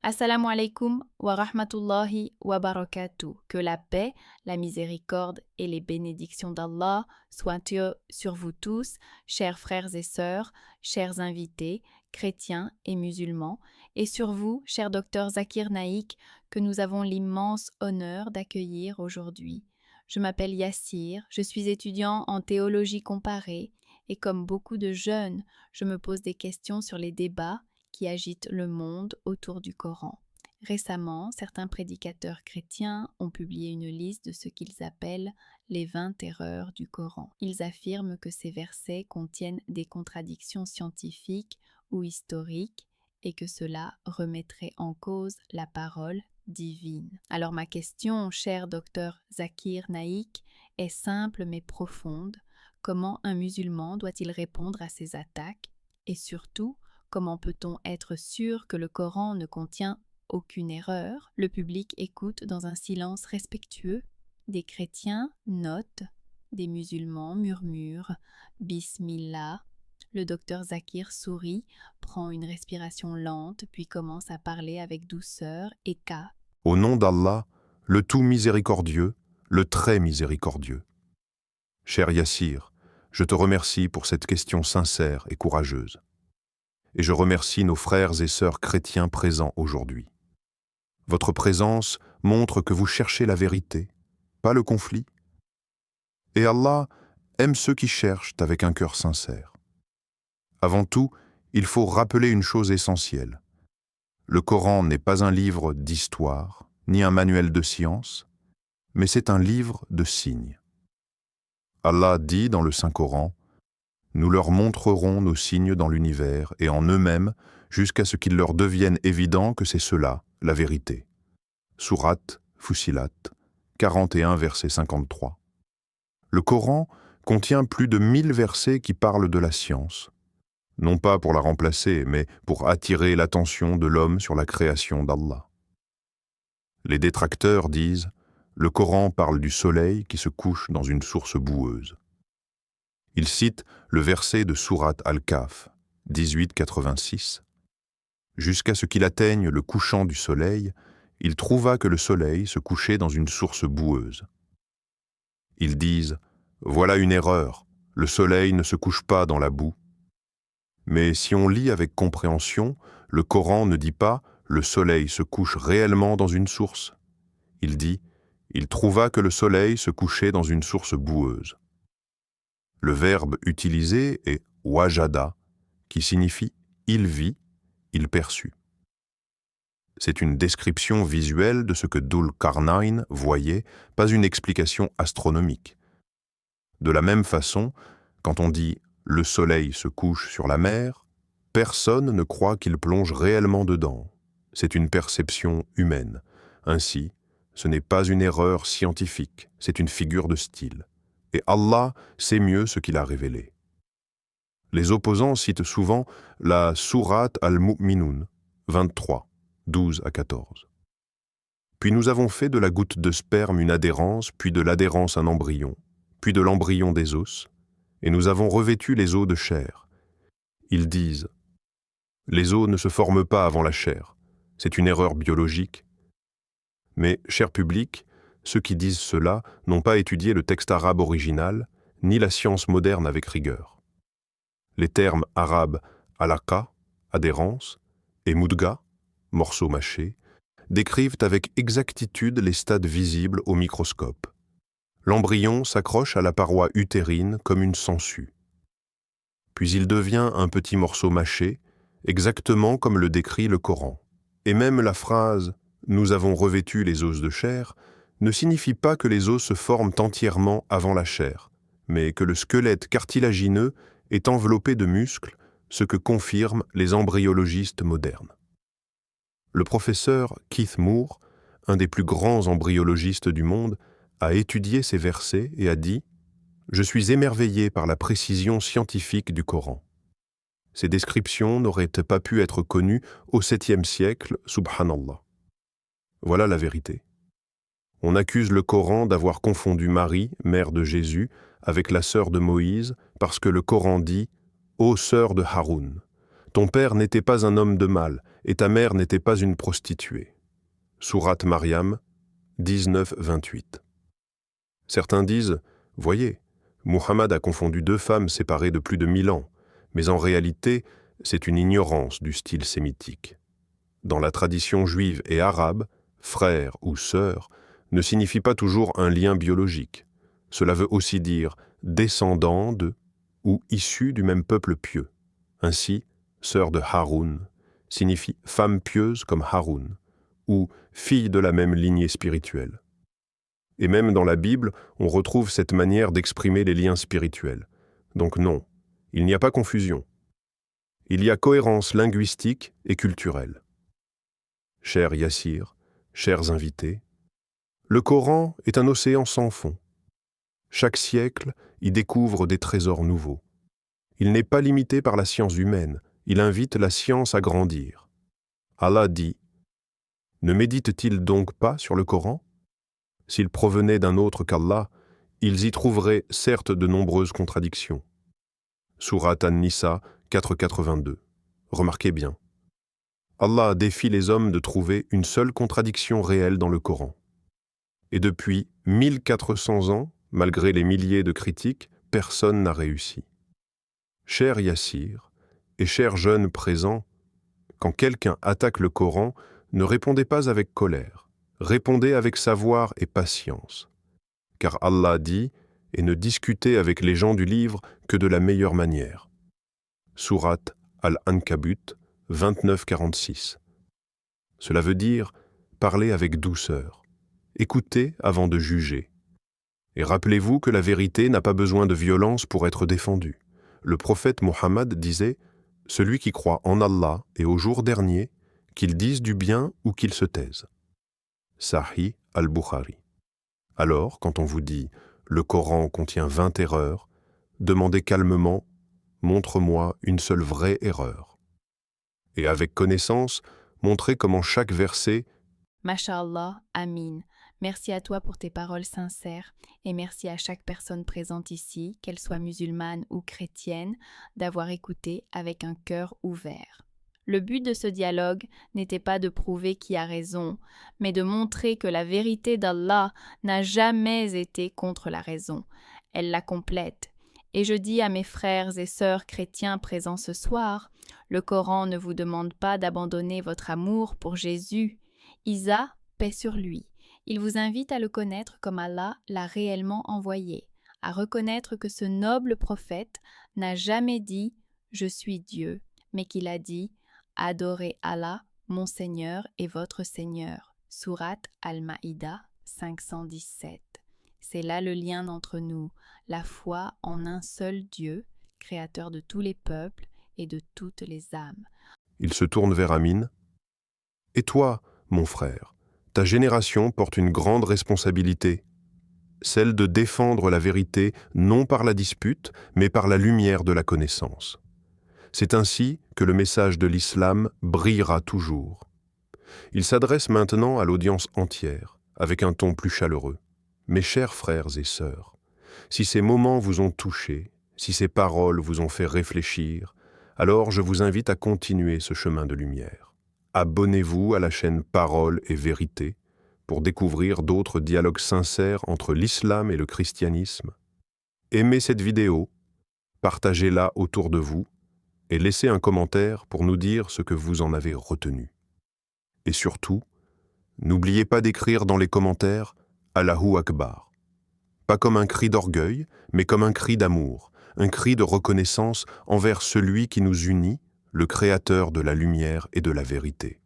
Assalamu alaikum wa rahmatullahi wa barakatuh. Que la paix, la miséricorde et les bénédictions d'Allah soient sur vous tous, chers frères et sœurs, chers invités, chrétiens et musulmans, et sur vous, cher docteur Zakir Naik, que nous avons l'immense honneur d'accueillir aujourd'hui. Je m'appelle Yassir, je suis étudiant en théologie comparée, et comme beaucoup de jeunes, je me pose des questions sur les débats qui agitent le monde autour du Coran. Récemment, certains prédicateurs chrétiens ont publié une liste de ce qu'ils appellent les 20 erreurs du Coran. Ils affirment que ces versets contiennent des contradictions scientifiques ou historiques et que cela remettrait en cause la parole divine. Alors ma question, cher docteur Zakir Naik, est simple mais profonde. Comment un musulman doit-il répondre à ces attaques? Et surtout, comment peut-on être sûr que le Coran ne contient aucune erreur? Le public écoute dans un silence respectueux. Des chrétiens notent, des musulmans murmurent « Bismillah ». Le docteur Zakir sourit, prend une respiration lente, puis commence à parler avec douceur et calme. Au nom d'Allah, le tout miséricordieux, le très miséricordieux. Cher Yassir, je te remercie pour cette question sincère et courageuse. Et je remercie nos frères et sœurs chrétiens présents aujourd'hui. Votre présence montre que vous cherchez la vérité, pas le conflit. Et Allah aime ceux qui cherchent avec un cœur sincère. Avant tout, il faut rappeler une chose essentielle. Le Coran n'est pas un livre d'histoire, ni un manuel de science, mais c'est un livre de signes. Allah dit dans le Saint-Coran: nous leur montrerons nos signes dans l'univers et en eux-mêmes jusqu'à ce qu'il leur devienne évident que c'est cela, la vérité. Sourate Fussilat, 41, verset 53. Le Coran contient plus de 1000 versets qui parlent de la science, non pas pour la remplacer, mais pour attirer l'attention de l'homme sur la création d'Allah. Les détracteurs disent: le Coran parle du soleil qui se couche dans une source boueuse. Il cite le verset de Sourate Al-Kahf, 18-86. Jusqu'à ce qu'il atteigne le couchant du soleil, il trouva que le soleil se couchait dans une source boueuse. Ils disent: voilà une erreur, le soleil ne se couche pas dans la boue. Mais si on lit avec compréhension, le Coran ne dit pas le soleil se couche réellement dans une source. Il dit: il trouva que le soleil se couchait dans une source boueuse. Le verbe utilisé est wajada, qui signifie il vit, il perçut. C'est une description visuelle de ce que Dhul Qarnayn voyait, pas une explication astronomique. De la même façon, quand on dit le soleil se couche sur la mer, personne ne croit qu'il plonge réellement dedans. C'est une perception humaine. Ainsi, ce n'est pas une erreur scientifique, c'est une figure de style. Et Allah sait mieux ce qu'il a révélé. Les opposants citent souvent la Sourate Al-Mu'minun, 23, 12 à 14. Puis nous avons fait de la goutte de sperme une adhérence, puis de l'adhérence un embryon, puis de l'embryon des os, et nous avons revêtu les os de chair. Ils disent: les os ne se forment pas avant la chair, c'est une erreur biologique. Mais, cher public, ceux qui disent cela n'ont pas étudié le texte arabe original, ni la science moderne avec rigueur. Les termes arabes alaqa, adhérence, et mudga, morceau mâché, décrivent avec exactitude les stades visibles au microscope. L'embryon s'accroche à la paroi utérine comme une sangsue. Puis il devient un petit morceau mâché, exactement comme le décrit le Coran. Et même la phrase « nous avons revêtu les os de chair » ne signifie pas que les os se forment entièrement avant la chair, mais que le squelette cartilagineux est enveloppé de muscles, ce que confirment les embryologistes modernes. Le professeur Keith Moore, un des plus grands embryologistes du monde, a étudié ces versets et a dit: je suis émerveillé par la précision scientifique du Coran. Ces descriptions n'auraient pas pu être connues au 7e siècle, subhanallah. Voilà la vérité. On accuse le Coran d'avoir confondu Marie, mère de Jésus, avec la sœur de Moïse, parce que le Coran dit « Ô sœur de Haroun, ton père n'était pas un homme de mal, et ta mère n'était pas une prostituée. Sourate Maryam 19-28. Certains disent, voyez, Muhammad a confondu deux femmes séparées de plus de 1000 ans, mais en réalité, c'est une ignorance du style sémitique. Dans la tradition juive et arabe, frère ou sœur ne signifie pas toujours un lien biologique. Cela veut aussi dire descendant de ou issu du même peuple pieux. Ainsi, sœur de Haroun signifie femme pieuse comme Haroun, ou fille de la même lignée spirituelle. Et même dans la Bible, on retrouve cette manière d'exprimer les liens spirituels. Donc non, il n'y a pas confusion. Il y a cohérence linguistique et culturelle. Cher Yassir, chers invités, le Coran est un océan sans fond. Chaque siècle y découvre des trésors nouveaux. Il n'est pas limité par la science humaine, il invite la science à grandir. Allah dit « Ne méditent-ils donc pas sur le Coran ? S'ils provenaient d'un autre qu'Allah, ils y trouveraient certes de nombreuses contradictions. » Sourate An-Nisa 4.82. Remarquez bien. Allah défie les hommes de trouver une seule contradiction réelle dans le Coran. Et depuis 1400 ans, malgré les milliers de critiques, personne n'a réussi. Cher Yassir et chers jeunes présents, quand quelqu'un attaque le Coran, ne répondez pas avec colère, répondez avec savoir et patience. Car Allah dit « Et ne discutez avec les gens du livre que de la meilleure manière. » Sourate Al-Ankabut 29-46. Cela veut dire parler avec douceur, écoutez avant de juger. Et rappelez-vous que la vérité n'a pas besoin de violence pour être défendue. Le prophète Mohammed disait « Celui qui croit en Allah et au jour dernier, qu'il dise du bien ou qu'il se taise. » Sahih al-Bukhari. Alors, quand on vous dit « Le Coran contient 20 erreurs », demandez calmement « Montre-moi une seule vraie erreur. » Et avec connaissance, montrez comment chaque verset Masha'Allah, Amin. Merci à toi pour tes paroles sincères et merci à chaque personne présente ici, qu'elle soit musulmane ou chrétienne, d'avoir écouté avec un cœur ouvert. Le but de ce dialogue n'était pas de prouver qui a raison, mais de montrer que la vérité d'Allah n'a jamais été contre la raison. Elle la complète. Et je dis à mes frères et sœurs chrétiens présents ce soir, le Coran ne vous demande pas d'abandonner votre amour pour Jésus. Isa, paix sur lui. Il vous invite à le connaître comme Allah l'a réellement envoyé, à reconnaître que ce noble prophète n'a jamais dit « Je suis Dieu », mais qu'il a dit « Adorez Allah, mon Seigneur et votre Seigneur ». Sourate Al-Maïda 517. C'est là le lien entre nous, la foi en un seul Dieu, créateur de tous les peuples et de toutes les âmes. Il se tourne vers Amin. « Et toi, mon frère, ta génération porte une grande responsabilité, celle de défendre la vérité non par la dispute, mais par la lumière de la connaissance. C'est ainsi que le message de l'islam brillera toujours. » Il s'adresse maintenant à l'audience entière, avec un ton plus chaleureux. « Mes chers frères et sœurs, si ces moments vous ont touchés, si ces paroles vous ont fait réfléchir, alors je vous invite à continuer ce chemin de lumière. Abonnez-vous à la chaîne Parole et Vérité pour découvrir d'autres dialogues sincères entre l'islam et le christianisme. Aimez cette vidéo, partagez-la autour de vous et laissez un commentaire pour nous dire ce que vous en avez retenu. Et surtout, n'oubliez pas d'écrire dans les commentaires « Allahu Akbar ». Pas comme un cri d'orgueil, mais comme un cri d'amour, un cri de reconnaissance envers celui qui nous unit, le Créateur de la lumière et de la vérité.